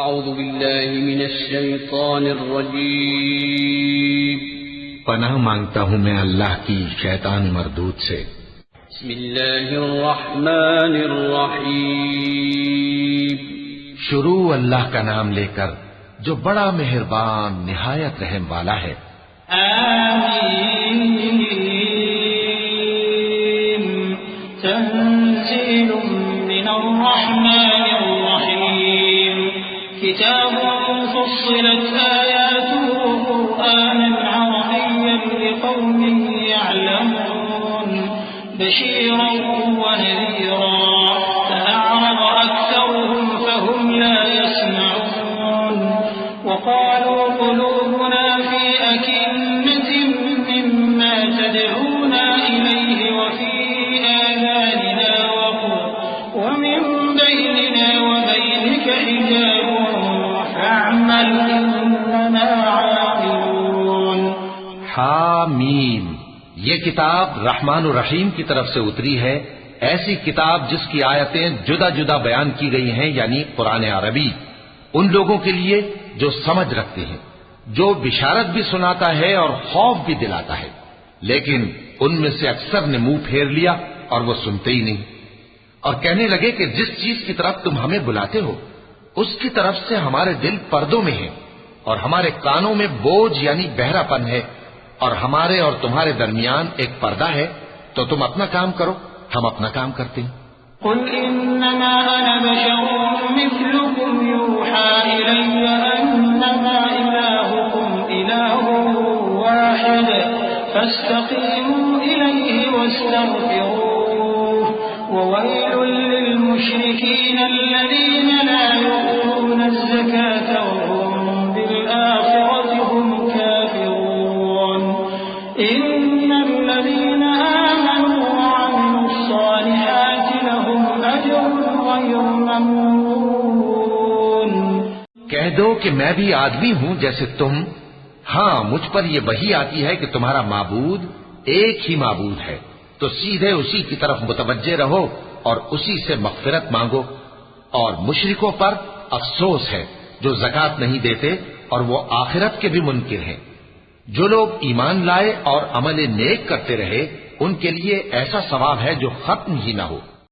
اعوذ باللہ من الشیطان الرجیم پناہ مانگتا ہوں میں اللہ کی شیطان مردود سے۔ بسم اللہ الرحمن الرحیم شروع اللہ کا نام لے کر جو بڑا مہربان نہایت رحم والا ہے۔ آمین تنزیل من الرحمن الرحیم کتاب فصلت آیاته قرآنا عربیا لقوم يعلمون بشيرا ونذيرا فأعرض أكثرهم فهم لا يسمعون وقالوا قلوبنا في أكنة مما تدعونا إليه وفي آذاننا وقر ومن بيننا وبينك حجاب فاعمل إننا عاملون۔ حامیم، یہ کتاب رحمان الرحیم کی طرف سے اتری ہے، ایسی کتاب جس کی آیتیں جدا جدا بیان کی گئی ہیں، یعنی قرآن عربی، ان لوگوں کے لیے جو سمجھ رکھتے ہیں، جو بشارت بھی سناتا ہے اور خوف بھی دلاتا ہے، لیکن ان میں سے اکثر نے منہ پھیر لیا اور وہ سنتے ہی نہیں، اور کہنے لگے کہ جس چیز کی طرف تم ہمیں بلاتے ہو اس کی طرف سے ہمارے دل پردوں میں ہیں اور ہمارے کانوں میں بوجھ یعنی بہرا پن ہے، اور ہمارے اور تمہارے درمیان ایک پردہ ہے، تو تم اپنا کام کرو، ہم اپنا کام کرتے ہیں۔ قل انما انا بشر مثلكم يوحى الي انما الهكم اله واحد فاستقيموا اليه واستغفروه وويل للمشركين الذين لا يؤتون الزكاة وهم بالآخرة هم كافرون إن الذين آمنوا وعملوا الصالحات لهم أجر غير ممنون۔ کہہ دو کہ میں بھی آدمی ہوں جیسے تم، ہاں مجھ پر یہ وحی آتی ہے کہ تمہارا معبود ایک ہی معبود ہے، تو سیدھے اسی کی طرف متوجہ رہو اور اسی سے مغفرت مانگو، اور مشرکوں پر افسوس ہے جو زکوٰۃ نہیں دیتے اور وہ آخرت کے بھی منکر ہیں۔ جو لوگ ایمان لائے اور عمل نیک کرتے رہے ان کے لیے ایسا ثواب ہے جو ختم ہی نہ ہو۔